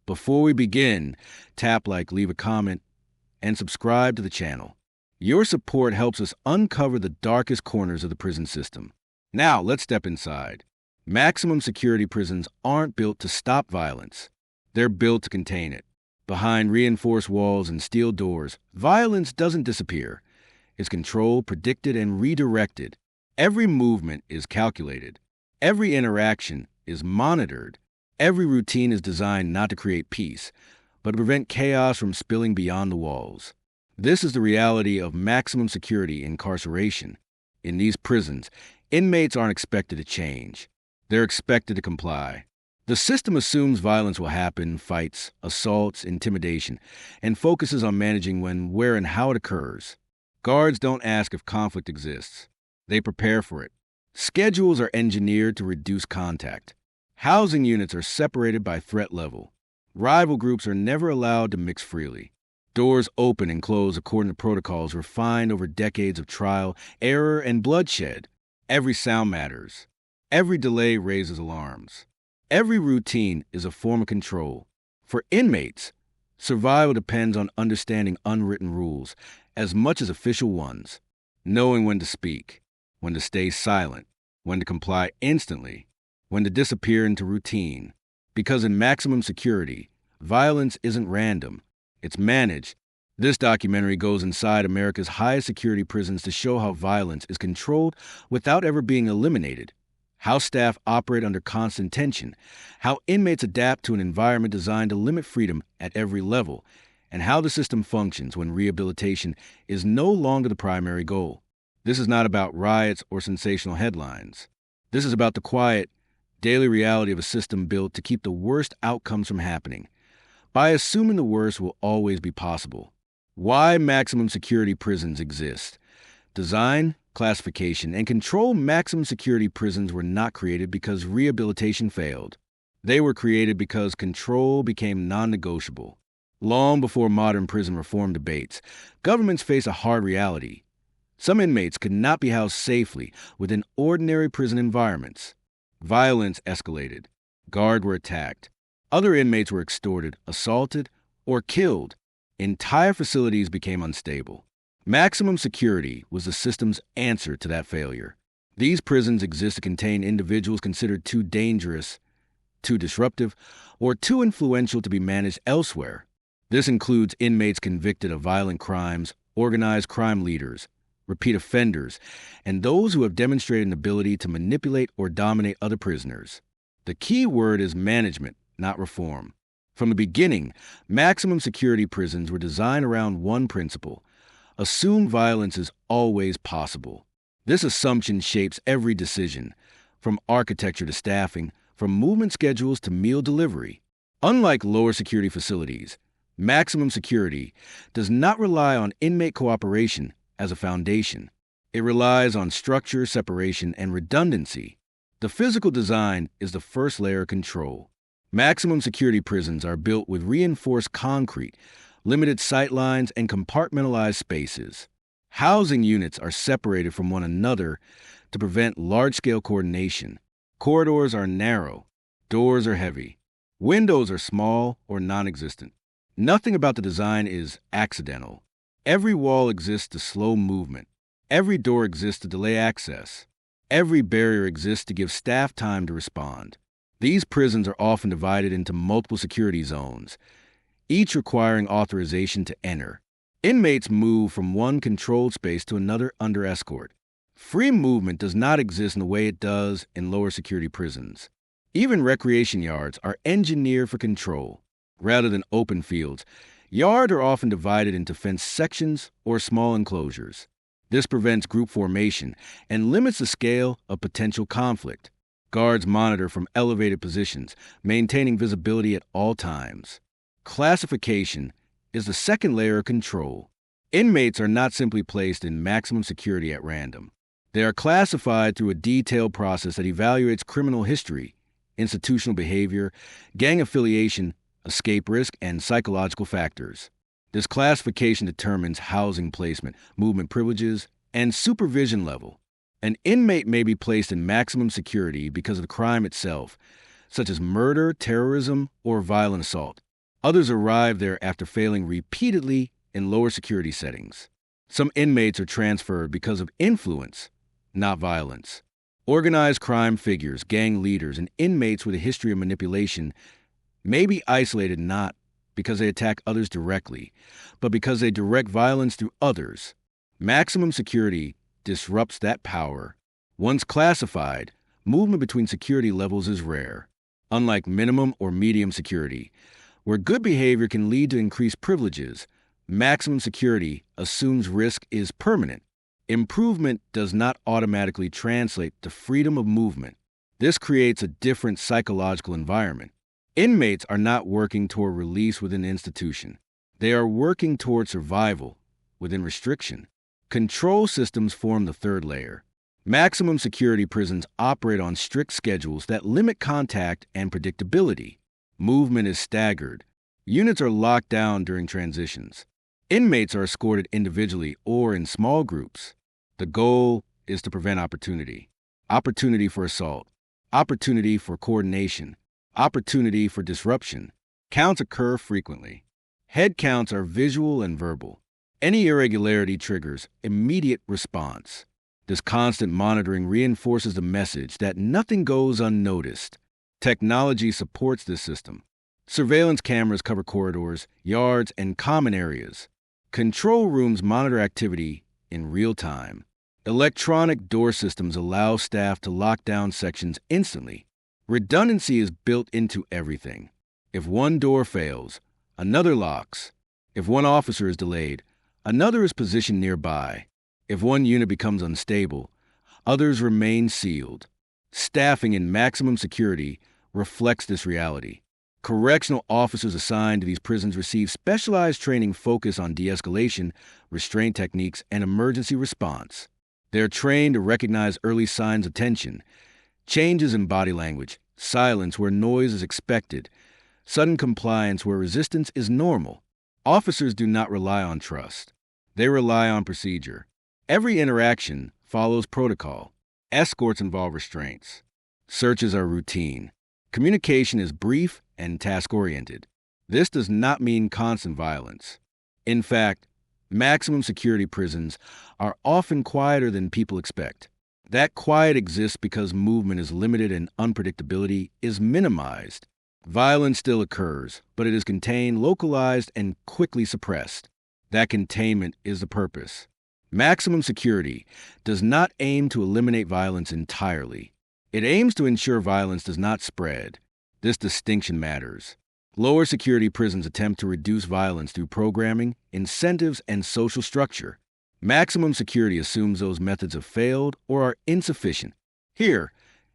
Before we begin, tap like, leave a comment, and subscribe to the channel. Your support helps us uncover the darkest corners of the prison system. Now, let's step inside. Maximum security prisons aren't built to stop violence. They're built to contain it. Behind reinforced walls and steel doors, violence doesn't disappear. It's controlled, predicted, and redirected. Every movement is calculated. Every interaction is monitored. Every routine is designed not to create peace, but to prevent chaos from spilling beyond the walls. This is the reality of maximum security incarceration. In these prisons, inmates aren't expected to change. They're expected to comply. The system assumes violence will happen, fights, assaults, intimidation, and focuses on managing when, where, and how it occurs. Guards don't ask if conflict exists. They prepare for it. Schedules are engineered to reduce contact. Housing units are separated by threat level. Rival groups are never allowed to mix freely. Doors open and close according to protocols refined over decades of trial, error, and bloodshed. Every sound matters. Every delay raises alarms. Every routine is a form of control. For inmates, survival depends on understanding unwritten rules as much as official ones, knowing when to speak, when to stay silent, when to comply instantly, when to disappear into routine. Because in maximum security, violence isn't random, it's managed. This documentary goes inside America's highest security prisons to show how violence is controlled without ever being eliminated, how staff operate under constant tension, how inmates adapt to an environment designed to limit freedom at every level, and how the system functions when rehabilitation is no longer the primary goal. This is not about riots or sensational headlines. This is about the quiet, daily reality of a system built to keep the worst outcomes from happening, by assuming the worst will always be possible. Why maximum security prisons exist. Design, classification, and control. Maximum security prisons were not created because rehabilitation failed. They were created because control became non-negotiable. Long before modern prison reform debates, governments face a hard reality. Some inmates could not be housed safely within ordinary prison environments. Violence escalated. Guards were attacked. Other inmates were extorted, assaulted, or killed. Entire facilities became unstable. Maximum security was the system's answer to that failure. These prisons exist to contain individuals considered too dangerous, too disruptive, or too influential to be managed elsewhere. This includes inmates convicted of violent crimes, organized crime leaders, repeat offenders, and those who have demonstrated an ability to manipulate or dominate other prisoners. The key word is management, not reform. From the beginning, maximum security prisons were designed around one principle: assume violence is always possible. This assumption shapes every decision, from architecture to staffing, from movement schedules to meal delivery. Unlike lower security facilities, maximum security does not rely on inmate cooperation as a foundation. It relies on structure, separation, and redundancy. The physical design is the first layer of control. Maximum security prisons are built with reinforced concrete, limited sight lines, and compartmentalized spaces. Housing units are separated from one another to prevent large-scale coordination. Corridors are narrow. Doors are heavy. Windows are small or non-existent. Nothing about the design is accidental. Every wall exists to slow movement. Every door exists to delay access. Every barrier exists to give staff time to respond. These prisons are often divided into multiple security zones, each requiring authorization to enter. Inmates move from one controlled space to another under escort. Free movement does not exist in the way it does in lower security prisons. Even recreation yards are engineered for control. Rather than open fields, yards are often divided into fenced sections or small enclosures. This prevents group formation and limits the scale of potential conflict. Guards monitor from elevated positions, maintaining visibility at all times. Classification is the second layer of control. Inmates are not simply placed in maximum security at random. They are classified through a detailed process that evaluates criminal history, institutional behavior, gang affiliation, escape risk, and psychological factors. This classification determines housing placement, movement privileges, and supervision level. An inmate may be placed in maximum security because of the crime itself, such as murder, terrorism, or violent assault. Others arrive there after failing repeatedly in lower security settings. Some inmates are transferred because of influence, not violence. Organized crime figures, gang leaders, and inmates with a history of manipulation may be isolated not because they attack others directly, but because they direct violence through others. Maximum security disrupts that power. Once classified, movement between security levels is rare. Unlike minimum or medium security, where good behavior can lead to increased privileges, maximum security assumes risk is permanent. Improvement does not automatically translate to freedom of movement. This creates a different psychological environment. Inmates are not working toward release within the institution. They are working toward survival within restriction. Control systems form the third layer. Maximum security prisons operate on strict schedules that limit contact and predictability. Movement is staggered. Units are locked down during transitions. Inmates are escorted individually or in small groups. The goal is to prevent opportunity. Opportunity for assault. Opportunity for coordination. Opportunity for disruption. Counts occur frequently. Head counts are visual and verbal. Any irregularity triggers immediate response. This constant monitoring reinforces the message that nothing goes unnoticed. Technology supports this system. Surveillance cameras cover corridors, yards, and common areas. Control rooms monitor activity in real time. Electronic door systems allow staff to lock down sections instantly. Redundancy is built into everything. If one door fails, another locks. If one officer is delayed, another is positioned nearby. If one unit becomes unstable, others remain sealed. Staffing in maximum security reflects this reality. Correctional officers assigned to these prisons receive specialized training focused on de-escalation, restraint techniques, and emergency response. They are trained to recognize early signs of tension, changes in body language, silence where noise is expected, sudden compliance where resistance is normal. Officers do not rely on trust. They rely on procedure. Every interaction follows protocol. Escorts involve restraints. Searches are routine. Communication is brief and task-oriented. This does not mean constant violence. In fact, maximum security prisons are often quieter than people expect. That quiet exists because movement is limited and unpredictability is minimized. Violence still occurs, but it is contained, localized, and quickly suppressed. That containment is the purpose. Maximum security does not aim to eliminate violence entirely. It aims to ensure violence does not spread. This distinction matters. Lower security prisons attempt to reduce violence through programming, incentives, and social structure. Maximum security assumes those methods have failed or are insufficient. Here,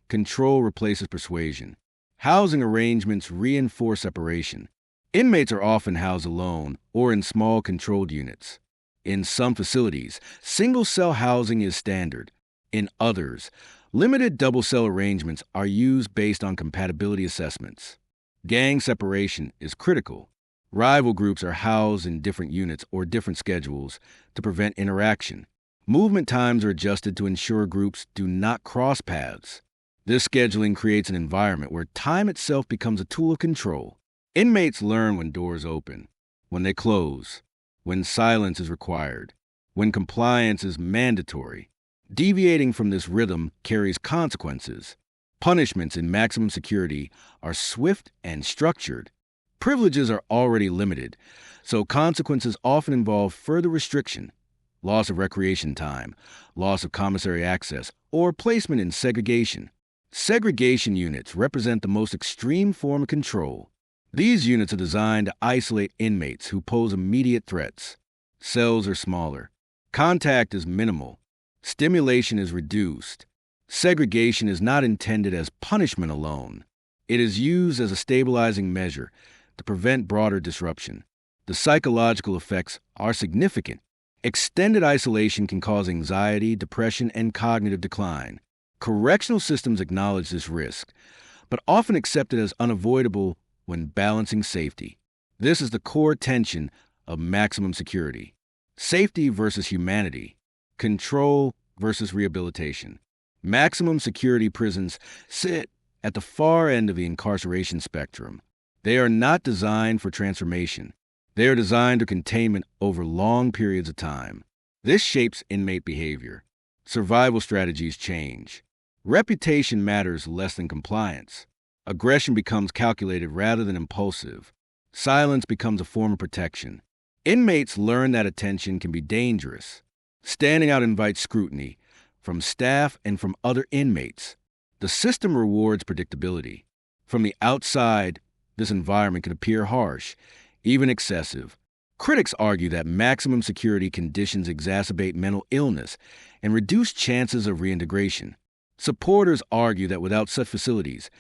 control replaces persuasion. Housing arrangements reinforce separation. Inmates are often housed alone or in small controlled units. In some facilities, single-cell housing is standard. In others, limited double-cell arrangements are used based on compatibility assessments. Gang separation is critical. Rival groups are housed in different units or different schedules to prevent interaction. Movement times are adjusted to ensure groups do not cross paths. This scheduling creates an environment where time itself becomes a tool of control. Inmates learn when doors open, when they close, when silence is required, when compliance is mandatory. Deviating from this rhythm carries consequences. Punishments in maximum security are swift and structured. Privileges are already limited, so consequences often involve further restriction, loss of recreation time, loss of commissary access, or placement in segregation. Segregation units represent the most extreme form of control. These units are designed to isolate inmates who pose immediate threats. Cells are smaller. Contact is minimal. Stimulation is reduced. Segregation is not intended as punishment alone. It is used as a stabilizing measure to prevent broader disruption. The psychological effects are significant. Extended isolation can cause anxiety, depression, and cognitive decline. Correctional systems acknowledge this risk, but often accept it as unavoidable when balancing safety. This is the core tension of maximum security. Safety versus humanity. Control versus rehabilitation. Maximum security prisons sit at the far end of the incarceration spectrum. They are not designed for transformation. They are designed for containment over long periods of time. This shapes inmate behavior. Survival strategies change. Reputation matters less than compliance. Aggression becomes calculated rather than impulsive. Silence becomes a form of protection. Inmates learn that attention can be dangerous. Standing out invites scrutiny from staff and from other inmates. The system rewards predictability. From the outside, this environment can appear harsh, even excessive. Critics argue that maximum security conditions exacerbate mental illness and reduce chances of reintegration. Supporters argue that without such facilities,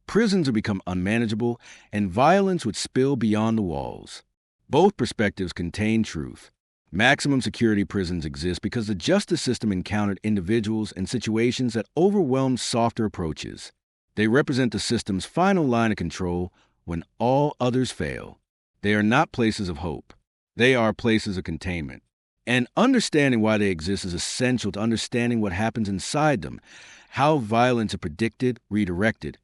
prisons would become unmanageable and violence would spill beyond the walls. Both perspectives contain truth. Maximum security prisons exist because the justice system encountered individuals and situations that overwhelmed softer approaches. They represent the system's final line of control when all others fail. They are not places of hope. They are places of containment. And understanding why they exist is essential to understanding what happens inside them, how violence is predicted, redirected,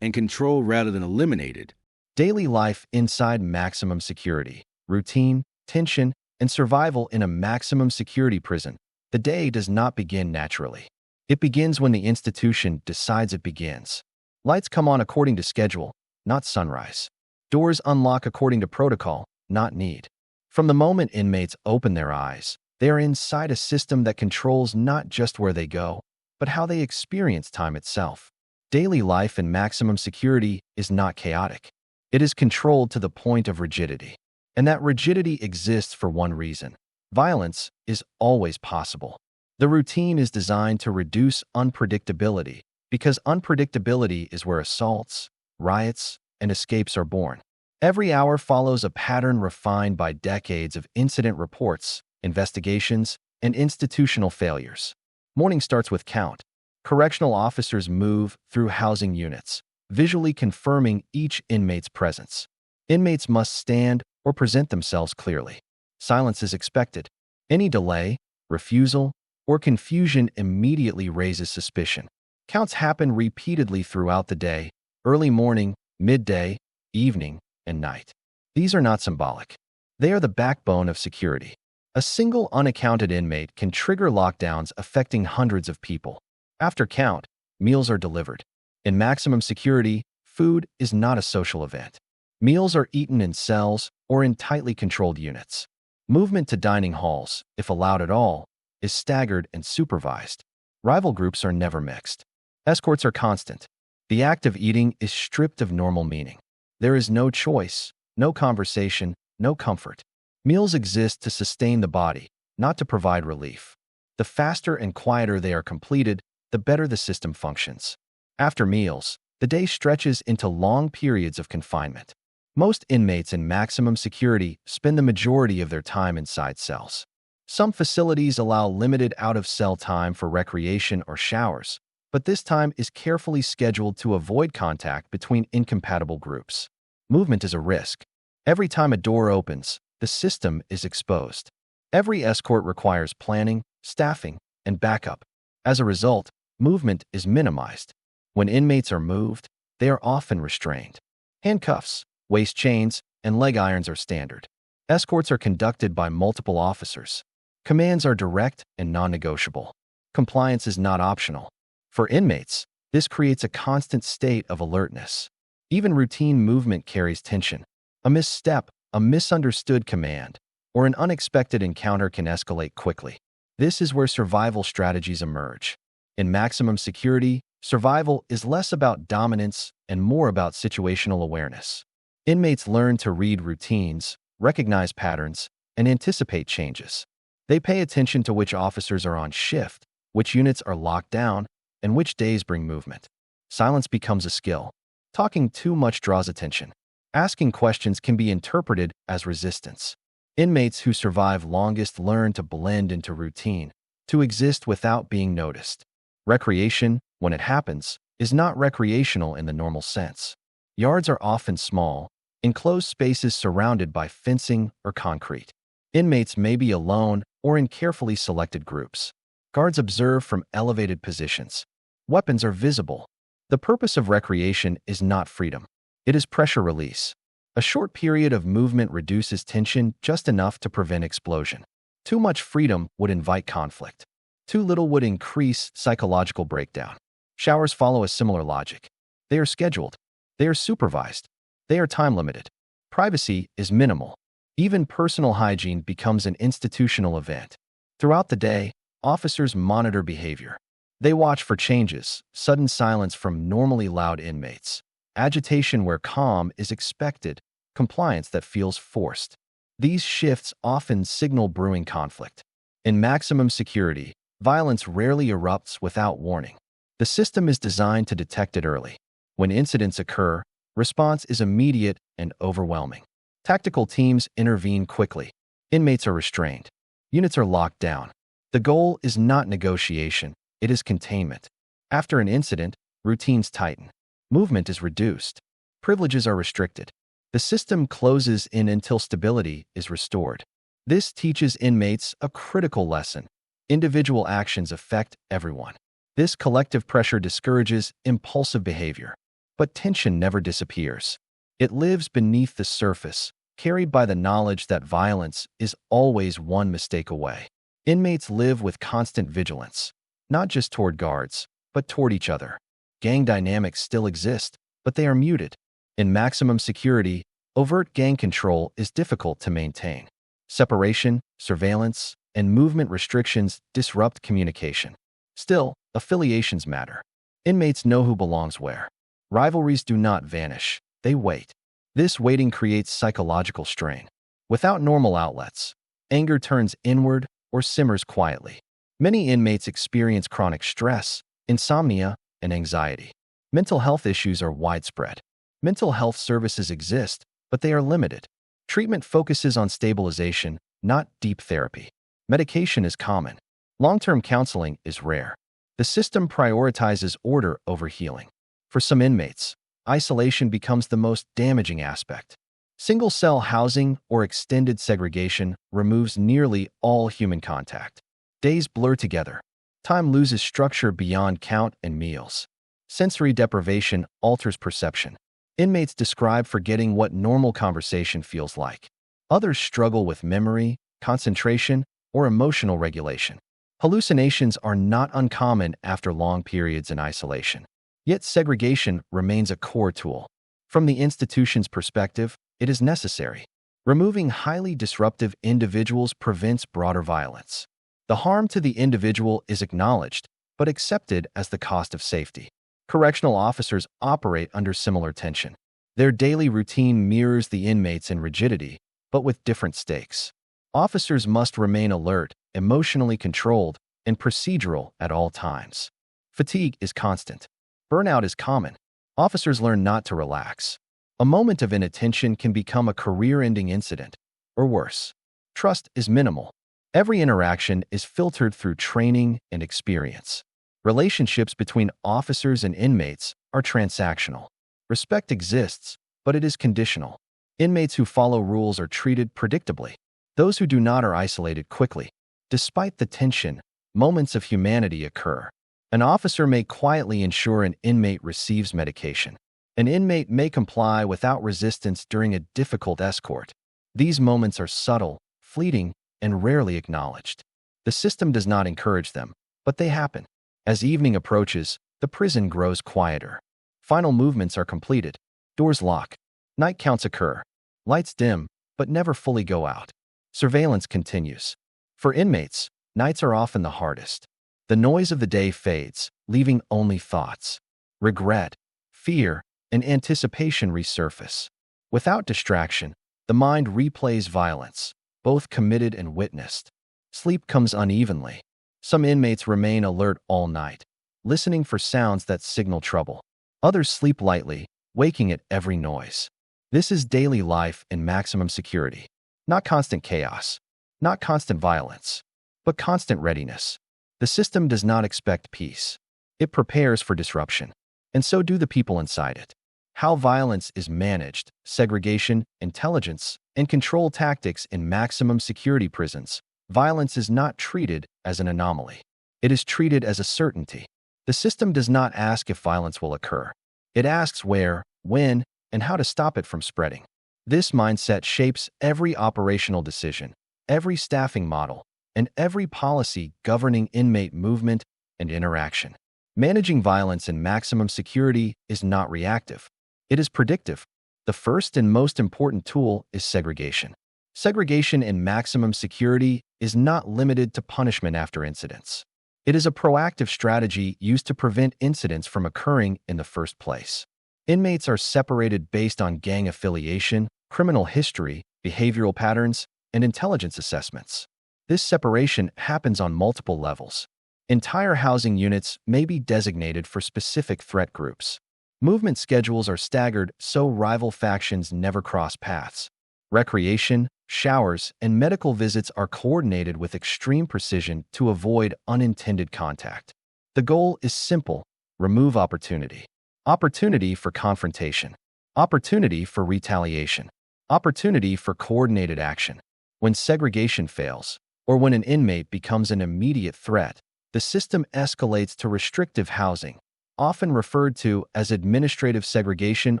and controlled rather than eliminated. Daily life inside maximum security, routine, tension, and survival in a maximum security prison. The day does not begin naturally. It begins when the institution decides it begins. Lights come on according to schedule, not sunrise. Doors unlock according to protocol, not need. From the moment inmates open their eyes, they are inside a system that controls not just where they go, but how they experience time itself. Daily life in maximum security is not chaotic. It is controlled to the point of rigidity. And that rigidity exists for one reason. Violence is always possible. The routine is designed to reduce unpredictability, because unpredictability is where assaults, riots, and escapes are born. Every hour follows a pattern refined by decades of incident reports, investigations, and institutional failures. Morning starts with count. Correctional officers move through housing units, visually confirming each inmate's presence. Inmates must stand or present themselves clearly. Silence is expected. Any delay, refusal, or confusion immediately raises suspicion. Counts happen repeatedly throughout the day, early morning, midday, evening, and night. These are not symbolic. They are the backbone of security. A single unaccounted inmate can trigger lockdowns affecting hundreds of people. After count, meals are delivered. In maximum security, food is not a social event. Meals are eaten in cells or in tightly controlled units. Movement to dining halls, if allowed at all, is staggered and supervised. Rival groups are never mixed. Escorts are constant. The act of eating is stripped of normal meaning. There is no choice, no conversation, no comfort. Meals exist to sustain the body, not to provide relief. The faster and quieter they are completed, the better the system functions. After meals, the day stretches into long periods of confinement. Most inmates in maximum security spend the majority of their time inside cells. Some facilities allow limited out-of-cell time for recreation or showers, but this time is carefully scheduled to avoid contact between incompatible groups. Movement is a risk. Every time a door opens, the system is exposed. Every escort requires planning, staffing, and backup. As a result, movement is minimized. When inmates are moved, they are often restrained. Handcuffs, waist chains, and leg irons are standard. Escorts are conducted by multiple officers. Commands are direct and non-negotiable. Compliance is not optional. For inmates, this creates a constant state of alertness. Even routine movement carries tension. A misstep, a misunderstood command, or an unexpected encounter can escalate quickly. This is where survival strategies emerge. In maximum security, survival is less about dominance and more about situational awareness. Inmates learn to read routines, recognize patterns, and anticipate changes. They pay attention to which officers are on shift, which units are locked down, and which days bring movement. Silence becomes a skill. Talking too much draws attention. Asking questions can be interpreted as resistance. Inmates who survive longest learn to blend into routine, to exist without being noticed. Recreation, when it happens, is not recreational in the normal sense. Yards are often small, enclosed spaces surrounded by fencing or concrete. Inmates may be alone or in carefully selected groups. Guards observe from elevated positions. Weapons are visible. The purpose of recreation is not freedom. It is pressure release. A short period of movement reduces tension just enough to prevent explosion. Too much freedom would invite conflict. Too little would increase psychological breakdown. Showers follow a similar logic. They are scheduled. They are supervised. They are time-limited. Privacy is minimal. Even personal hygiene becomes an institutional event. Throughout the day, officers monitor behavior. They watch for changes, sudden silence from normally loud inmates, agitation where calm is expected, compliance that feels forced. These shifts often signal brewing conflict. In maximum security, violence rarely erupts without warning. The system is designed to detect it early. When incidents occur, response is immediate and overwhelming. Tactical teams intervene quickly. Inmates are restrained. Units are locked down. The goal is not negotiation, it is containment. After an incident, routines tighten. Movement is reduced. Privileges are restricted. The system closes in until stability is restored. This teaches inmates a critical lesson. Individual actions affect everyone. This collective pressure discourages impulsive behavior. But tension never disappears. It lives beneath the surface, carried by the knowledge that violence is always one mistake away. Inmates live with constant vigilance, not just toward guards, but toward each other. Gang dynamics still exist, but they are muted. In maximum security, overt gang control is difficult to maintain. Separation, surveillance, and movement restrictions disrupt communication. Still, affiliations matter. Inmates know who belongs where. Rivalries do not vanish, they wait. This waiting creates psychological strain. Without normal outlets, anger turns inward or simmers quietly. Many inmates experience chronic stress, insomnia, and anxiety. Mental health issues are widespread. Mental health services exist, but they are limited. Treatment focuses on stabilization, not deep therapy. Medication is common. Long-term counseling is rare. The system prioritizes order over healing. For some inmates, isolation becomes the most damaging aspect. Single-cell housing or extended segregation removes nearly all human contact. Days blur together. Time loses structure beyond count and meals. Sensory deprivation alters perception. Inmates describe forgetting what normal conversation feels like. Others struggle with memory, concentration, or emotional regulation. Hallucinations are not uncommon after long periods in isolation. Yet segregation remains a core tool. From the institution's perspective, it is necessary. Removing highly disruptive individuals prevents broader violence. The harm to the individual is acknowledged, but accepted as the cost of safety. Correctional officers operate under similar tension. Their daily routine mirrors the inmates in rigidity, but with different stakes. Officers must remain alert, emotionally controlled, and procedural at all times. Fatigue is constant. Burnout is common. Officers learn not to relax. A moment of inattention can become a career-ending incident, or worse. Trust is minimal. Every interaction is filtered through training and experience. Relationships between officers and inmates are transactional. Respect exists, but it is conditional. Inmates who follow rules are treated predictably. Those who do not are isolated quickly. Despite the tension, moments of humanity occur. An officer may quietly ensure an inmate receives medication. An inmate may comply without resistance during a difficult escort. These moments are subtle, fleeting, and rarely acknowledged. The system does not encourage them, but they happen. As evening approaches, the prison grows quieter. Final movements are completed. Doors lock. Night counts occur. Lights dim, but never fully go out. Surveillance continues. For inmates, nights are often the hardest. The noise of the day fades, leaving only thoughts. Regret, fear, and anticipation resurface. Without distraction, the mind replays violence, both committed and witnessed. Sleep comes unevenly. Some inmates remain alert all night, listening for sounds that signal trouble. Others sleep lightly, waking at every noise. This is daily life in maximum security. Not constant chaos, not constant violence, but constant readiness. The system does not expect peace. It prepares for disruption, and so do the people inside it. How violence is managed, segregation, intelligence, and control tactics in maximum security prisons. Violence is not treated as an anomaly. It is treated as a certainty. The system does not ask if violence will occur. It asks where, when, and how to stop it from spreading. This mindset shapes every operational decision, every staffing model, and every policy governing inmate movement and interaction. Managing violence in maximum security is not reactive. It is predictive. The first and most important tool is segregation. Segregation in maximum security is not limited to punishment after incidents. It is a proactive strategy used to prevent incidents from occurring in the first place. Inmates are separated based on gang affiliation, criminal history, behavioral patterns, and intelligence assessments. This separation happens on multiple levels. Entire housing units may be designated for specific threat groups. Movement schedules are staggered so rival factions never cross paths. Recreation, showers, and medical visits are coordinated with extreme precision to avoid unintended contact. The goal is simple: remove opportunity. Opportunity for confrontation. Opportunity for retaliation. Opportunity for coordinated action. When segregation fails, or when an inmate becomes an immediate threat, the system escalates to restrictive housing, often referred to as administrative segregation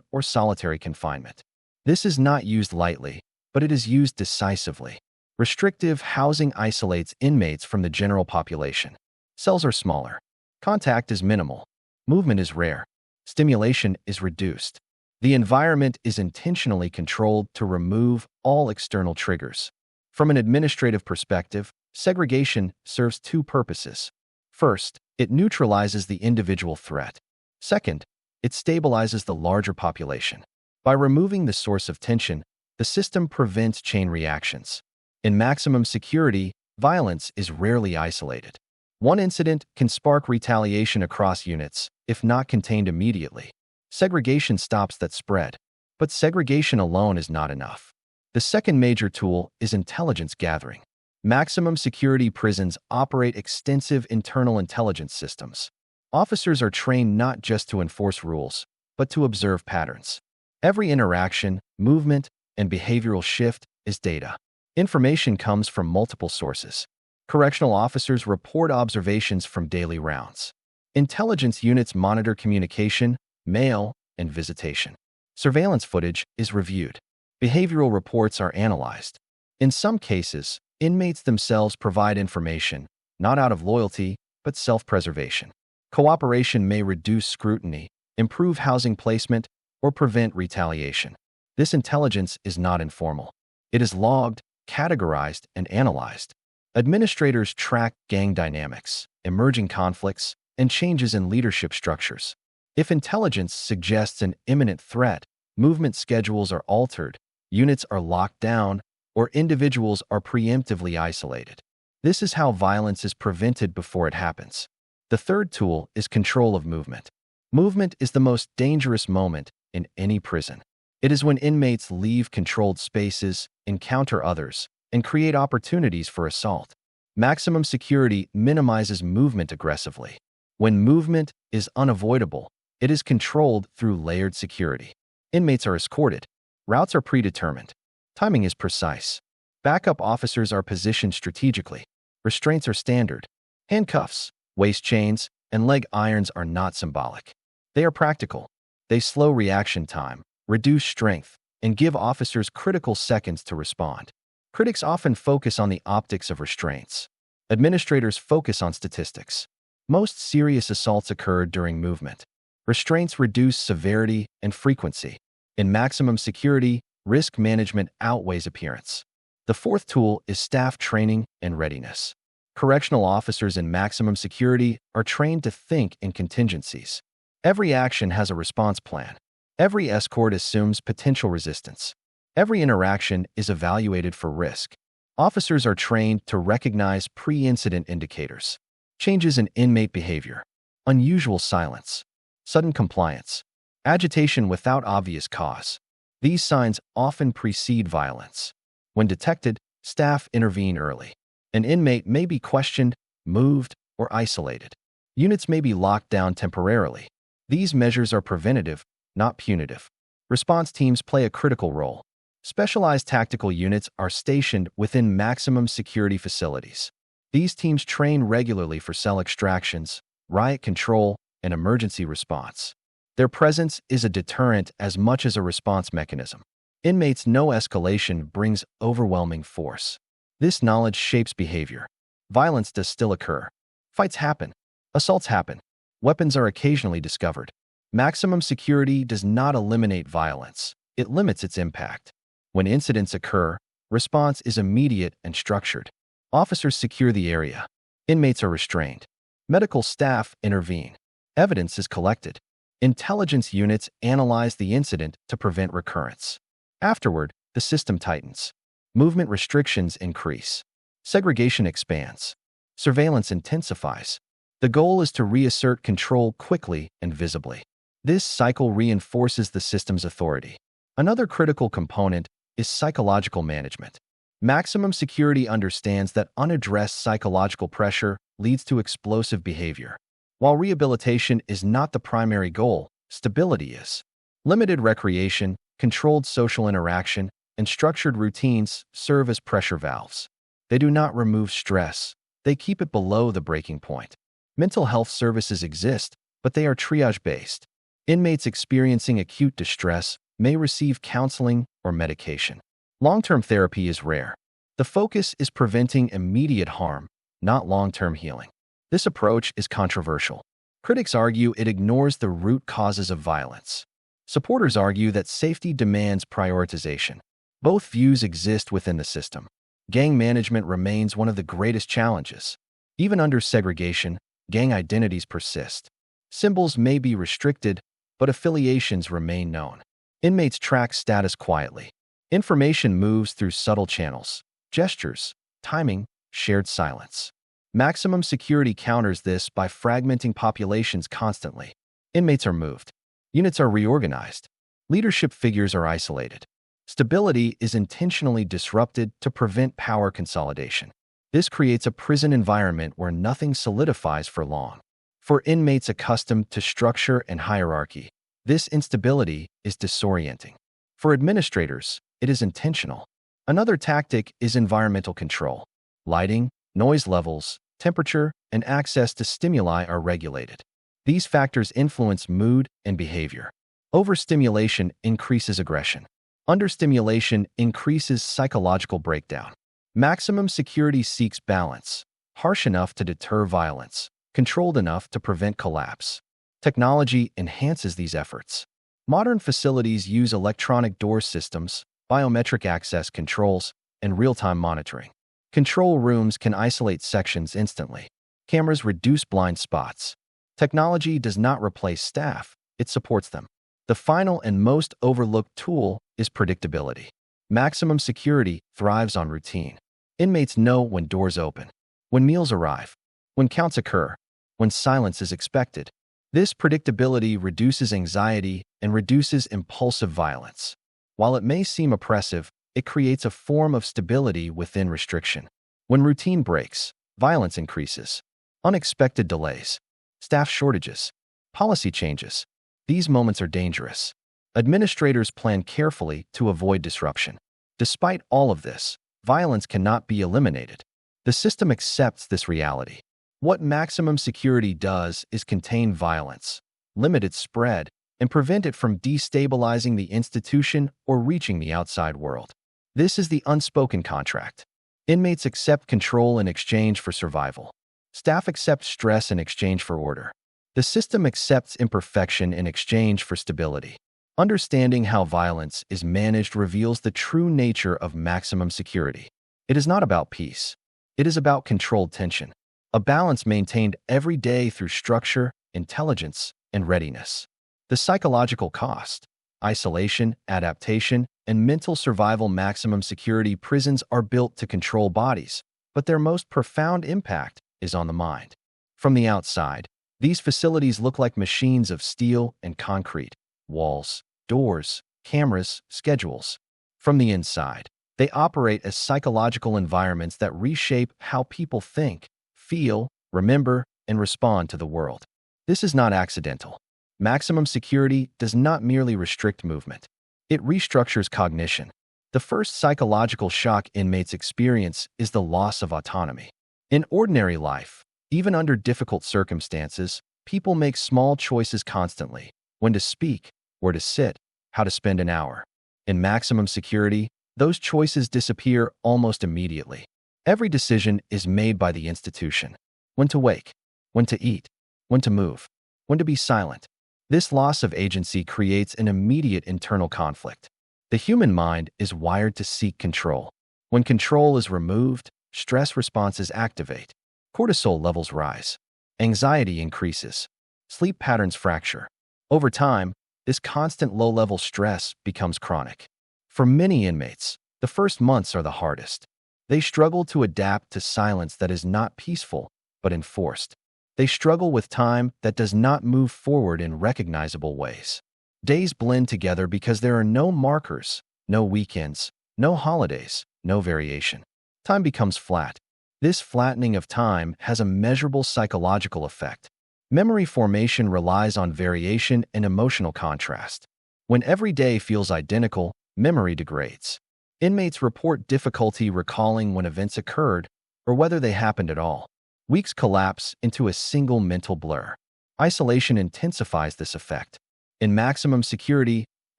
or solitary confinement. This is not used lightly, but it is used decisively. Restrictive housing isolates inmates from the general population. Cells are smaller. Contact is minimal. Movement is rare. Stimulation is reduced. The environment is intentionally controlled to remove all external triggers. From an administrative perspective, segregation serves two purposes. First, it neutralizes the individual threat. Second, it stabilizes the larger population. By removing the source of tension, the system prevents chain reactions. In maximum security, violence is rarely isolated. One incident can spark retaliation across units, if not contained immediately. Segregation stops that spread. But segregation alone is not enough. The second major tool is intelligence gathering. Maximum security prisons operate extensive internal intelligence systems. Officers are trained not just to enforce rules, but to observe patterns. Every interaction, movement, and behavioral shift is data. Information comes from multiple sources. Correctional officers report observations from daily rounds. Intelligence units monitor communication, mail, and visitation. Surveillance footage is reviewed. Behavioral reports are analyzed. In some cases, inmates themselves provide information, not out of loyalty, but self-preservation. Cooperation may reduce scrutiny, improve housing placement, or prevent retaliation. This intelligence is not informal. It is logged, categorized, and analyzed. Administrators track gang dynamics, emerging conflicts, and changes in leadership structures. If intelligence suggests an imminent threat, movement schedules are altered, units are locked down, or individuals are preemptively isolated. This is how violence is prevented before it happens. The third tool is control of movement. Movement is the most dangerous moment in any prison. It is when inmates leave controlled spaces, encounter others, and create opportunities for assault. Maximum security minimizes movement aggressively. When movement is unavoidable, it is controlled through layered security. Inmates are escorted. Routes are predetermined. Timing is precise. Backup officers are positioned strategically. Restraints are standard. Handcuffs, waist chains, and leg irons are not symbolic. They are practical. They slow reaction time, reduce strength, and give officers critical seconds to respond. Critics often focus on the optics of restraints. Administrators focus on statistics. Most serious assaults occur during movement. Restraints reduce severity and frequency. In maximum security, risk management outweighs appearance. The fourth tool is staff training and readiness. Correctional officers in maximum security are trained to think in contingencies. Every action has a response plan. Every escort assumes potential resistance. Every interaction is evaluated for risk. Officers are trained to recognize pre-incident indicators. Changes in inmate behavior, unusual silence, sudden compliance, agitation without obvious cause. These signs often precede violence. When detected, staff intervene early. An inmate may be questioned, moved, or isolated. Units may be locked down temporarily. These measures are preventative, not punitive. Response teams play a critical role. Specialized tactical units are stationed within maximum security facilities. These teams train regularly for cell extractions, riot control, and emergency response. Their presence is a deterrent as much as a response mechanism. Inmates know escalation brings overwhelming force. This knowledge shapes behavior. Violence does still occur. Fights happen. Assaults happen. Weapons are occasionally discovered. Maximum security does not eliminate violence. It limits its impact. When incidents occur, response is immediate and structured. Officers secure the area. Inmates are restrained. Medical staff intervene. Evidence is collected. Intelligence units analyze the incident to prevent recurrence. Afterward, the system tightens. Movement restrictions increase. Segregation expands. Surveillance intensifies. The goal is to reassert control quickly and visibly. This cycle reinforces the system's authority. Another critical component is psychological management. Maximum security understands that unaddressed psychological pressure leads to explosive behavior. While rehabilitation is not the primary goal, stability is. Limited recreation, controlled social interaction, and structured routines serve as pressure valves. They do not remove stress. They keep it below the breaking point. Mental health services exist, but they are triage-based. Inmates experiencing acute distress may receive counseling or medication. Long-term therapy is rare. The focus is preventing immediate harm, not long-term healing. This approach is controversial. Critics argue it ignores the root causes of violence. Supporters argue that safety demands prioritization. Both views exist within the system. Gang management remains one of the greatest challenges. Even under segregation, gang identities persist. Symbols may be restricted, but affiliations remain known. Inmates track status quietly. Information moves through subtle channels, gestures, timing, shared silence. Maximum security counters this by fragmenting populations constantly. Inmates are moved. Units are reorganized. Leadership figures are isolated. Stability is intentionally disrupted to prevent power consolidation. This creates a prison environment where nothing solidifies for long. For inmates accustomed to structure and hierarchy, this instability is disorienting. For administrators, it is intentional. Another tactic is environmental control. Lighting, noise levels, temperature, and access to stimuli are regulated. These factors influence mood and behavior. Overstimulation increases aggression. Understimulation increases psychological breakdown. Maximum security seeks balance, harsh enough to deter violence, controlled enough to prevent collapse. Technology enhances these efforts. Modern facilities use electronic door systems, biometric access controls, and real-time monitoring. Control rooms can isolate sections instantly. Cameras reduce blind spots. Technology does not replace staff, it supports them. The final and most overlooked tool is predictability. Maximum security thrives on routine. Inmates know when doors open, when meals arrive, when counts occur, when silence is expected. This predictability reduces anxiety and reduces impulsive violence. While it may seem oppressive, it creates a form of stability within restriction. When routine breaks, violence increases. Unexpected delays, staff shortages, policy changes. These moments are dangerous. Administrators plan carefully to avoid disruption. Despite all of this, violence cannot be eliminated. The system accepts this reality. What maximum security does is contain violence, limit its spread, and prevent it from destabilizing the institution or reaching the outside world. This is the unspoken contract. Inmates accept control in exchange for survival. Staff accept stress in exchange for order. The system accepts imperfection in exchange for stability. Understanding how violence is managed reveals the true nature of maximum security. It is not about peace. It is about controlled tension, a balance maintained every day through structure, intelligence, and readiness. The psychological cost, isolation, adaptation, and mental survival. Maximum security prisons are built to control bodies, but their most profound impact is on the mind. From the outside, these facilities look like machines of steel and concrete, walls, doors, cameras, schedules. From the inside, they operate as psychological environments that reshape how people think, feel, remember, and respond to the world. This is not accidental. Maximum security does not merely restrict movement. It restructures cognition. The first psychological shock inmates experience is the loss of autonomy. In ordinary life, even under difficult circumstances, people make small choices constantly: when to speak, where to sit, how to spend an hour. In maximum security, those choices disappear almost immediately. Every decision is made by the institution. When to wake, when to eat, when to move, when to be silent. This loss of agency creates an immediate internal conflict. The human mind is wired to seek control. When control is removed, stress responses activate. Cortisol levels rise. Anxiety increases. Sleep patterns fracture. Over time, this constant low-level stress becomes chronic. For many inmates, the first months are the hardest. They struggle to adapt to silence that is not peaceful, but enforced. They struggle with time that does not move forward in recognizable ways. Days blend together because there are no markers, no weekends, no holidays, no variation. Time becomes flat. This flattening of time has a measurable psychological effect. Memory formation relies on variation and emotional contrast. When every day feels identical, memory degrades. Inmates report difficulty recalling when events occurred or whether they happened at all. Weeks collapse into a single mental blur. Isolation intensifies this effect. In maximum security,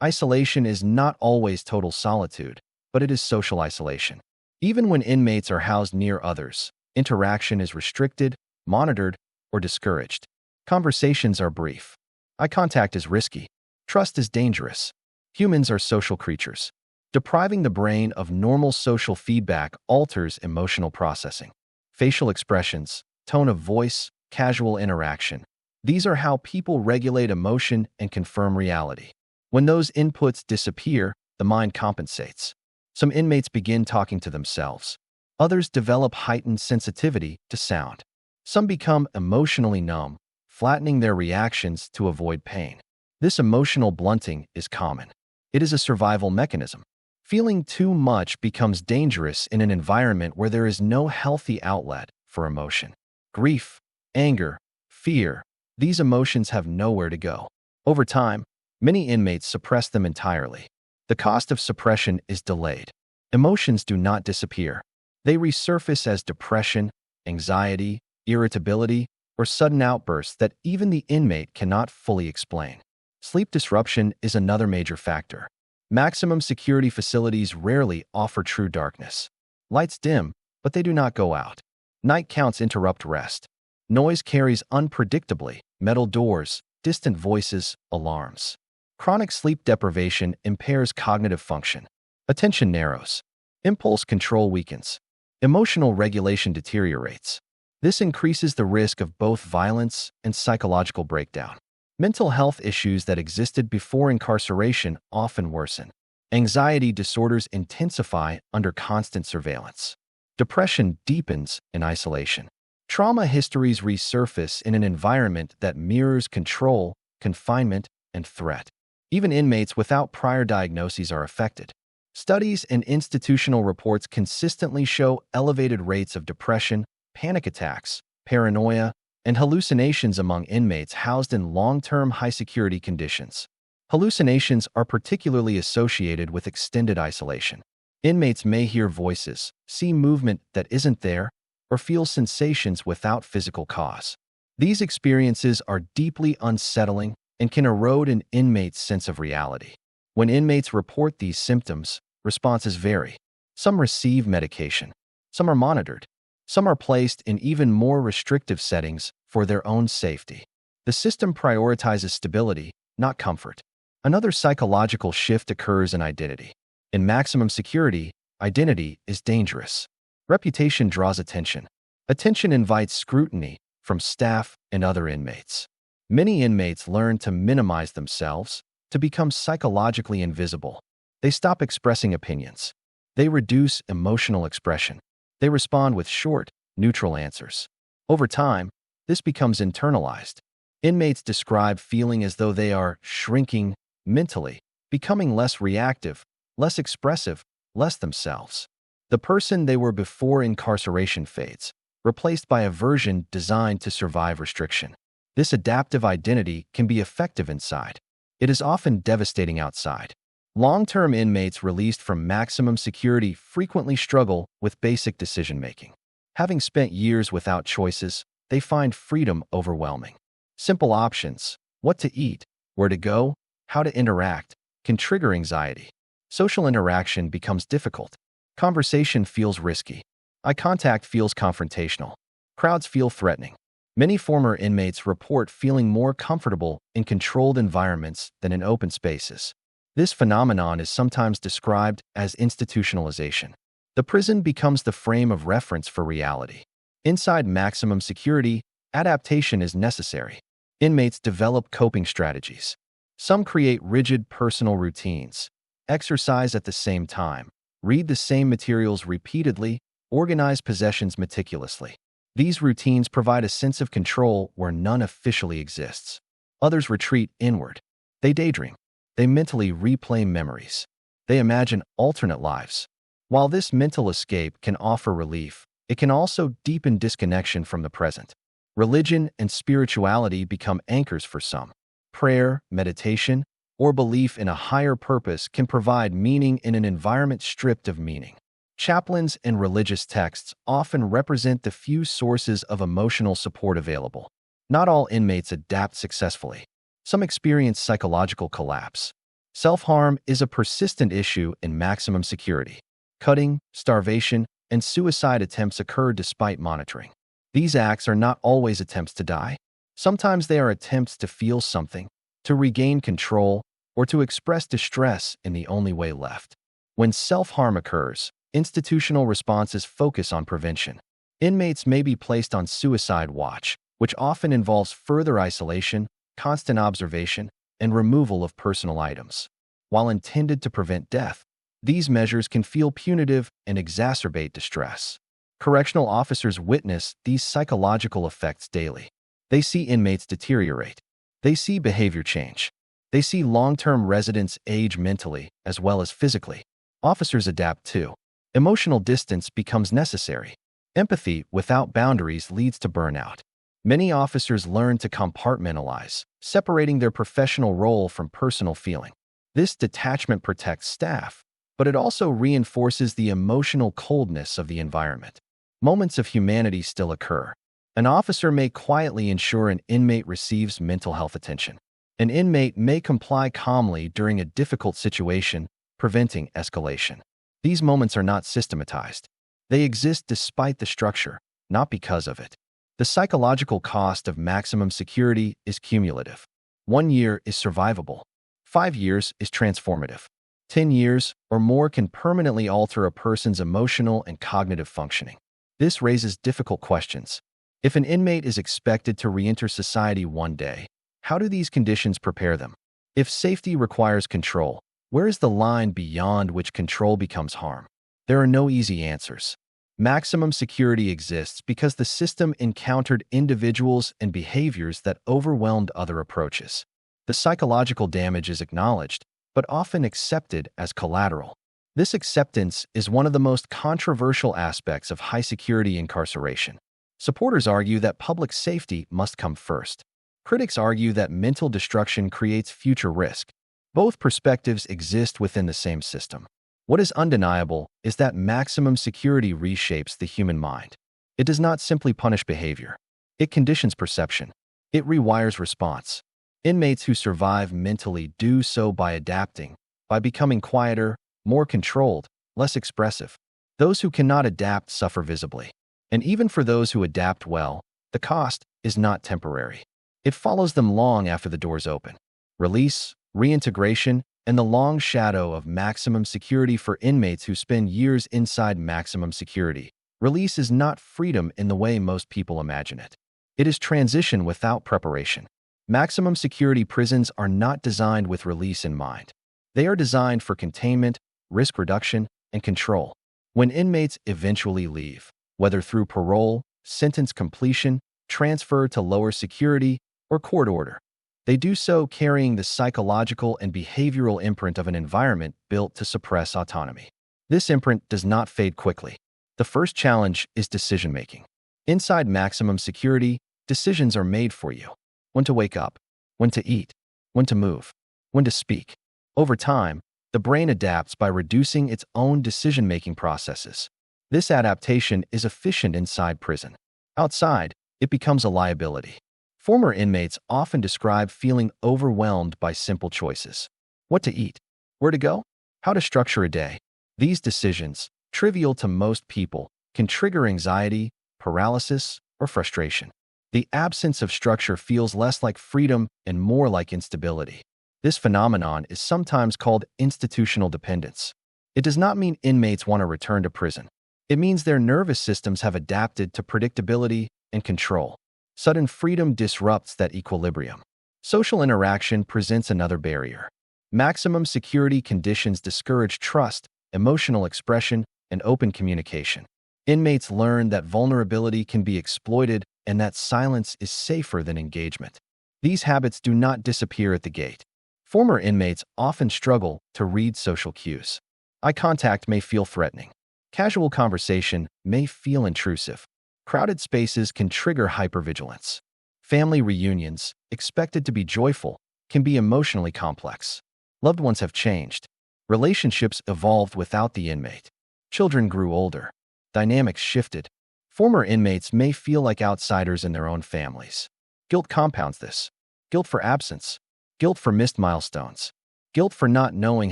isolation is not always total solitude, but it is social isolation. Even when inmates are housed near others, interaction is restricted, monitored, or discouraged. Conversations are brief. Eye contact is risky. Trust is dangerous. Humans are social creatures. Depriving the brain of normal social feedback alters emotional processing. Facial expressions, tone of voice, casual interaction. These are how people regulate emotion and confirm reality. When those inputs disappear, the mind compensates. Some inmates begin talking to themselves. Others develop heightened sensitivity to sound. Some become emotionally numb, flattening their reactions to avoid pain. This emotional blunting is common. It is a survival mechanism. Feeling too much becomes dangerous in an environment where there is no healthy outlet for emotion. Grief, anger, fear, these emotions have nowhere to go. Over time, many inmates suppress them entirely. The cost of suppression is delayed. Emotions do not disappear. They resurface as depression, anxiety, irritability, or sudden outbursts that even the inmate cannot fully explain. Sleep disruption is another major factor. Maximum security facilities rarely offer true darkness. Lights dim, but they do not go out. Night counts interrupt rest. Noise carries unpredictably, metal doors, distant voices, alarms. Chronic sleep deprivation impairs cognitive function. Attention narrows. Impulse control weakens. Emotional regulation deteriorates. This increases the risk of both violence and psychological breakdown. Mental health issues that existed before incarceration often worsen. Anxiety disorders intensify under constant surveillance. Depression deepens in isolation. Trauma histories resurface in an environment that mirrors control, confinement, and threat. Even inmates without prior diagnoses are affected. Studies and institutional reports consistently show elevated rates of depression, panic attacks, paranoia, and hallucinations among inmates housed in long-term high-security conditions. Hallucinations are particularly associated with extended isolation. Inmates may hear voices, see movement that isn't there, or feel sensations without physical cause. These experiences are deeply unsettling and can erode an inmate's sense of reality. When inmates report these symptoms, responses vary. Some receive medication. Some are monitored. Some are placed in even more restrictive settings for their own safety. The system prioritizes stability, not comfort. Another psychological shift occurs in identity. In maximum security, identity is dangerous. Reputation draws attention. Attention invites scrutiny from staff and other inmates. Many inmates learn to minimize themselves, to become psychologically invisible. They stop expressing opinions. They reduce emotional expression. They respond with short, neutral answers. Over time, this becomes internalized. Inmates describe feeling as though they are shrinking mentally, becoming less reactive, less expressive, less themselves. The person they were before incarceration fades, replaced by a version designed to survive restriction. This adaptive identity can be effective inside. It is often devastating outside. Long-term inmates released from maximum security frequently struggle with basic decision-making. Having spent years without choices, they find freedom overwhelming. Simple options, what to eat, where to go, how to interact, can trigger anxiety. Social interaction becomes difficult. Conversation feels risky. Eye contact feels confrontational. Crowds feel threatening. Many former inmates report feeling more comfortable in controlled environments than in open spaces. This phenomenon is sometimes described as institutionalization. The prison becomes the frame of reference for reality. Inside maximum security, adaptation is necessary. Inmates develop coping strategies. Some create rigid personal routines, exercise at the same time, read the same materials repeatedly, organize possessions meticulously. These routines provide a sense of control where none officially exists. Others retreat inward. They daydream. They mentally replay memories. They imagine alternate lives. While this mental escape can offer relief, it can also deepen disconnection from the present. Religion and spirituality become anchors for some. Prayer, meditation, or belief in a higher purpose can provide meaning in an environment stripped of meaning. Chaplains and religious texts often represent the few sources of emotional support available. Not all inmates adapt successfully. Some experience psychological collapse. Self-harm is a persistent issue in maximum security. Cutting, starvation, and suicide attempts occur despite monitoring. These acts are not always attempts to die. Sometimes they are attempts to feel something, to regain control, or to express distress in the only way left. When self-harm occurs, institutional responses focus on prevention. Inmates may be placed on suicide watch, which often involves further isolation, constant observation, and removal of personal items. While intended to prevent death, these measures can feel punitive and exacerbate distress. Correctional officers witness these psychological effects daily. They see inmates deteriorate. They see behavior change. They see long-term residents age mentally as well as physically. Officers adapt too. Emotional distance becomes necessary. Empathy without boundaries leads to burnout. Many officers learn to compartmentalize, separating their professional role from personal feeling. This detachment protects staff, but it also reinforces the emotional coldness of the environment. Moments of humanity still occur. An officer may quietly ensure an inmate receives mental health attention. An inmate may comply calmly during a difficult situation, preventing escalation. These moments are not systematized. They exist despite the structure, not because of it. The psychological cost of maximum security is cumulative. 1 year is survivable. 5 years is transformative. 10 years or more can permanently alter a person's emotional and cognitive functioning. This raises difficult questions. If an inmate is expected to re-enter society one day, how do these conditions prepare them? If safety requires control, where is the line beyond which control becomes harm? There are no easy answers. Maximum security exists because the system encountered individuals and behaviors that overwhelmed other approaches. The psychological damage is acknowledged, but often accepted as collateral. This acceptance is one of the most controversial aspects of high-security incarceration. Supporters argue that public safety must come first. Critics argue that mental destruction creates future risk. Both perspectives exist within the same system. What is undeniable is that maximum security reshapes the human mind. It does not simply punish behavior. It conditions perception. It rewires response. Inmates who survive mentally do so by adapting, by becoming quieter, more controlled, less expressive. Those who cannot adapt suffer visibly. And even for those who adapt well, the cost is not temporary. It follows them long after the doors open. Release, reintegration, and the long shadow of maximum security for inmates who spend years inside maximum security. Release is not freedom in the way most people imagine it. It is transition without preparation. Maximum security prisons are not designed with release in mind. They are designed for containment, risk reduction, and control. When inmates eventually leave, whether through parole, sentence completion, transfer to lower security, or court order, they do so carrying the psychological and behavioral imprint of an environment built to suppress autonomy. This imprint does not fade quickly. The first challenge is decision-making. Inside maximum security, decisions are made for you. When to wake up, when to eat, when to move, when to speak. Over time, the brain adapts by reducing its own decision-making processes. This adaptation is efficient inside prison. Outside, it becomes a liability. Former inmates often describe feeling overwhelmed by simple choices. What to eat, where to go, How to structure a day. These decisions, trivial to most people, can trigger anxiety, paralysis, or frustration. The absence of structure feels less like freedom and more like instability. This phenomenon is sometimes called institutional dependence. It does not mean inmates want to return to prison. It means their nervous systems have adapted to predictability and control. Sudden freedom disrupts that equilibrium. Social interaction presents another barrier. Maximum security conditions discourage trust, emotional expression, and open communication. Inmates learn that vulnerability can be exploited and that silence is safer than engagement. These habits do not disappear at the gate. Former inmates often struggle to read social cues. Eye contact may feel threatening. Casual conversation may feel intrusive. Crowded spaces can trigger hypervigilance. Family reunions, expected to be joyful, can be emotionally complex. Loved ones have changed. Relationships evolved without the inmate. Children grew older. Dynamics shifted. Former inmates may feel like outsiders in their own families. Guilt compounds this. Guilt for absence. Guilt for missed milestones. Guilt for not knowing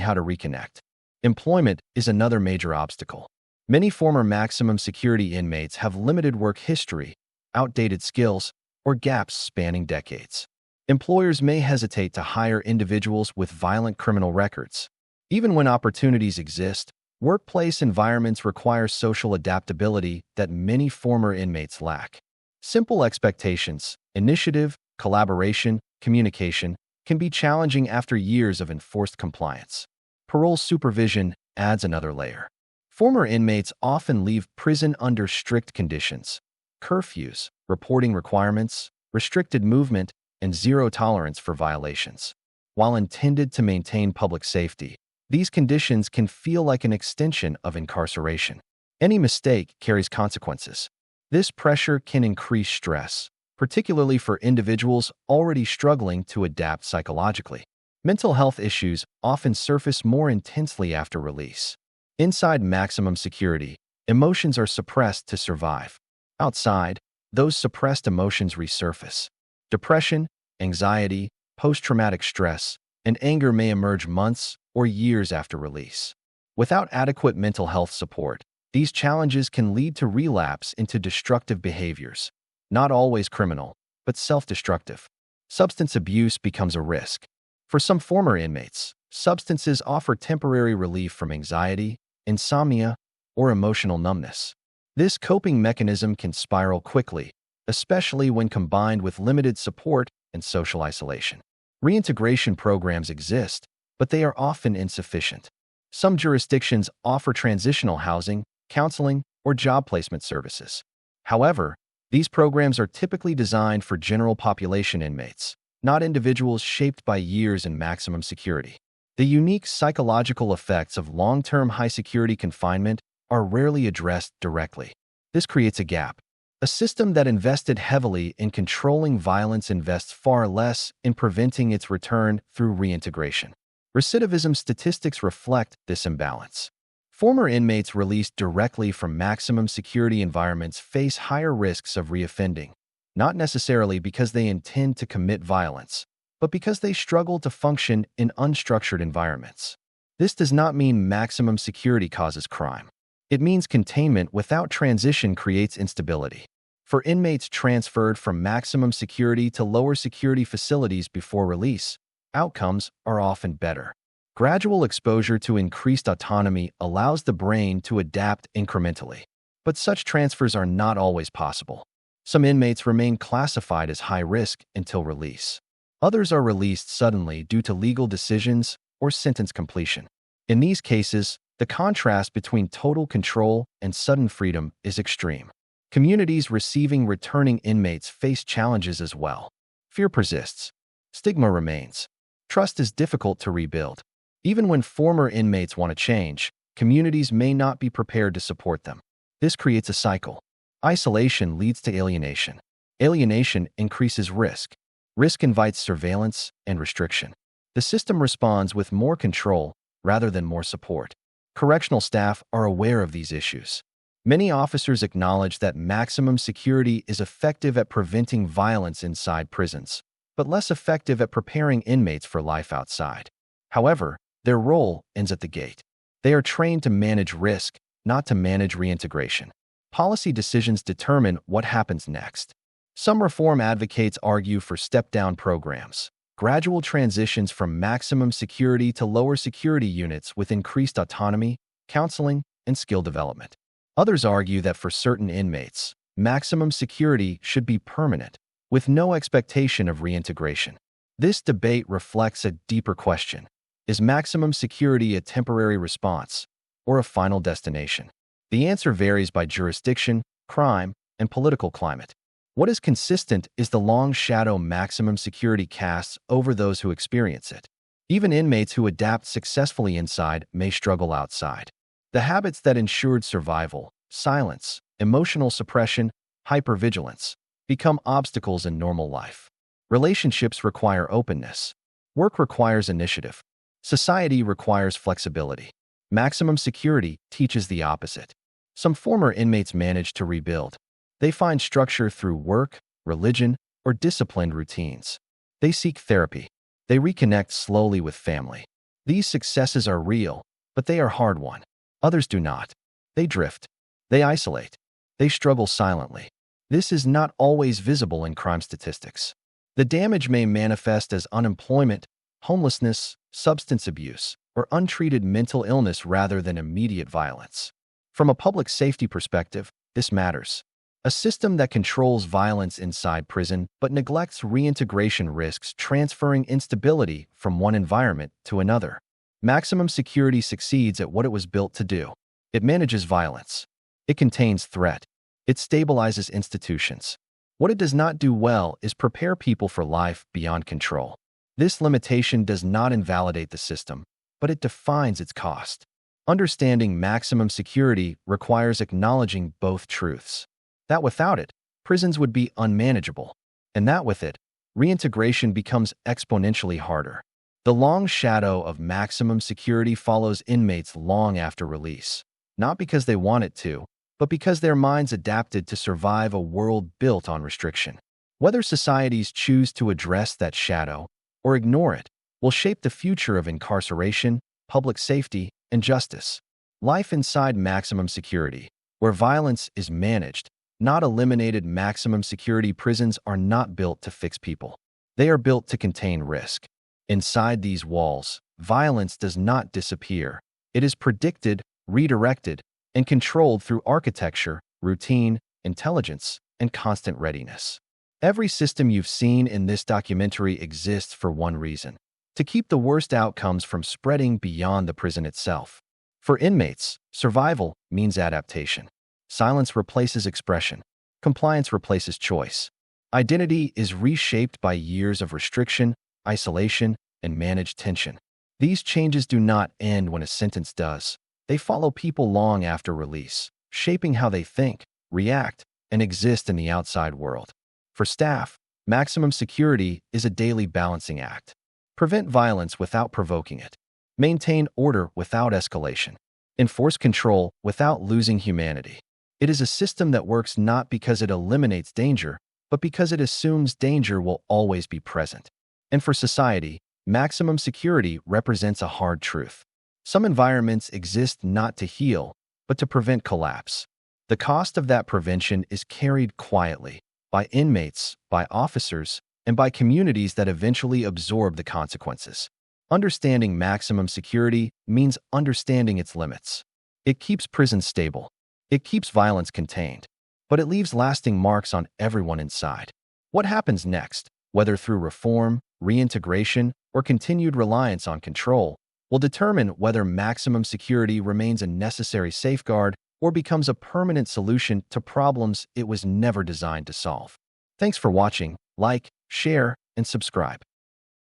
how to reconnect. Employment is another major obstacle. Many former maximum security inmates have limited work history, outdated skills, or gaps spanning decades. Employers may hesitate to hire individuals with violent criminal records. Even when opportunities exist, workplace environments require social adaptability that many former inmates lack. Simple expectations, initiative, collaboration, communication can be challenging after years of enforced compliance. Parole supervision adds another layer. Former inmates often leave prison under strict conditions: curfews, reporting requirements, restricted movement, and zero tolerance for violations. While intended to maintain public safety, these conditions can feel like an extension of incarceration. Any mistake carries consequences. This pressure can increase stress, particularly for individuals already struggling to adapt psychologically. Mental health issues often surface more intensely after release. Inside maximum security, emotions are suppressed to survive. Outside, those suppressed emotions resurface. Depression, anxiety, post-traumatic stress, and anger may emerge months or years after release. Without adequate mental health support, these challenges can lead to relapse into destructive behaviors, not always criminal, but self-destructive. Substance abuse becomes a risk. For some former inmates, substances offer temporary relief from anxiety, insomnia, or emotional numbness. This coping mechanism can spiral quickly, especially when combined with limited support and social isolation. Reintegration programs exist, but they are often insufficient. Some jurisdictions offer transitional housing, counseling, or job placement services. However, these programs are typically designed for general population inmates, not individuals shaped by years in maximum security. The unique psychological effects of long-term high-security confinement are rarely addressed directly. This creates a gap. A system that invested heavily in controlling violence invests far less in preventing its return through reintegration. Recidivism statistics reflect this imbalance. Former inmates released directly from maximum security environments face higher risks of reoffending, not necessarily because they intend to commit violence, but because they struggle to function in unstructured environments. This does not mean maximum security causes crime. It means containment without transition creates instability. For inmates transferred from maximum security to lower security facilities before release, outcomes are often better. Gradual exposure to increased autonomy allows the brain to adapt incrementally. But such transfers are not always possible. Some inmates remain classified as high risk until release. Others are released suddenly due to legal decisions or sentence completion. In these cases, the contrast between total control and sudden freedom is extreme. Communities receiving returning inmates face challenges as well. Fear persists. Stigma remains. Trust is difficult to rebuild. Even when former inmates want to change, communities may not be prepared to support them. This creates a cycle. Isolation leads to alienation. Alienation increases risk. Risk invites surveillance and restriction. The system responds with more control rather than more support. Correctional staff are aware of these issues. Many officers acknowledge that maximum security is effective at preventing violence inside prisons, but less effective at preparing inmates for life outside. However, Their role ends at the gate. They are trained to manage risk, not to manage reintegration. Policy decisions determine what happens next. Some reform advocates argue for step-down programs, gradual transitions from maximum security to lower security units with increased autonomy, counseling, and skill development. Others argue that for certain inmates, maximum security should be permanent, with no expectation of reintegration. This debate reflects a deeper question. Is maximum security a temporary response or a final destination? The answer varies by jurisdiction, crime, and political climate. What is consistent is the long shadow maximum security casts over those who experience it. Even inmates who adapt successfully inside may struggle outside. The habits that ensured survival, silence, emotional suppression, hypervigilance, become obstacles in normal life. Relationships require openness. Work requires initiative. Society requires flexibility. Maximum security teaches the opposite. Some former inmates manage to rebuild. They find structure through work, religion, or disciplined routines. They seek therapy. They reconnect slowly with family. These successes are real, but they are hard-won. Others do not. They drift. They isolate. They struggle silently. This is not always visible in crime statistics. The damage may manifest as unemployment, homelessness, substance abuse, or untreated mental illness rather than immediate violence. From a public safety perspective, this matters. A system that controls violence inside prison but neglects reintegration risks transferring instability from one environment to another. Maximum security succeeds at what it was built to do. It manages violence. It contains threat. It stabilizes institutions. What it does not do well is prepare people for life beyond control. This limitation does not invalidate the system, but it defines its cost. Understanding maximum security requires acknowledging both truths. That without it, prisons would be unmanageable, and that with it, reintegration becomes exponentially harder. The long shadow of maximum security follows inmates long after release, not because they want it to, but because their minds adapted to survive a world built on restriction. Whether societies choose to address that shadow or ignore it will shape the future of incarceration, public safety, and justice. Life inside maximum security, where violence is managed, not eliminated. Maximum security prisons are not built to fix people. They are built to contain risk. Inside these walls, violence does not disappear. It is predicted, redirected, and controlled through architecture, routine, intelligence, and constant readiness. Every system you've seen in this documentary exists for one reason: to keep the worst outcomes from spreading beyond the prison itself. For inmates, survival means adaptation. Silence replaces expression. Compliance replaces choice. Identity is reshaped by years of restriction, isolation, and managed tension. These changes do not end when a sentence does. They follow people long after release, shaping how they think, react, and exist in the outside world. For staff, maximum security is a daily balancing act. Prevent violence without provoking it. Maintain order without escalation. Enforce control without losing humanity. It is a system that works not because it eliminates danger, but because it assumes danger will always be present. And for society, maximum security represents a hard truth. Some environments exist not to heal, but to prevent collapse. The cost of that prevention is carried quietly by inmates, by officers, and by communities that eventually absorb the consequences. Understanding maximum security means understanding its limits. It keeps prisons stable. It keeps violence contained, but it leaves lasting marks on everyone inside. What happens next, whether through reform, reintegration, or continued reliance on control, will determine whether maximum security remains a necessary safeguard or becomes a permanent solution to problems it was never designed to solve. Thanks for watching. Like, share, and subscribe.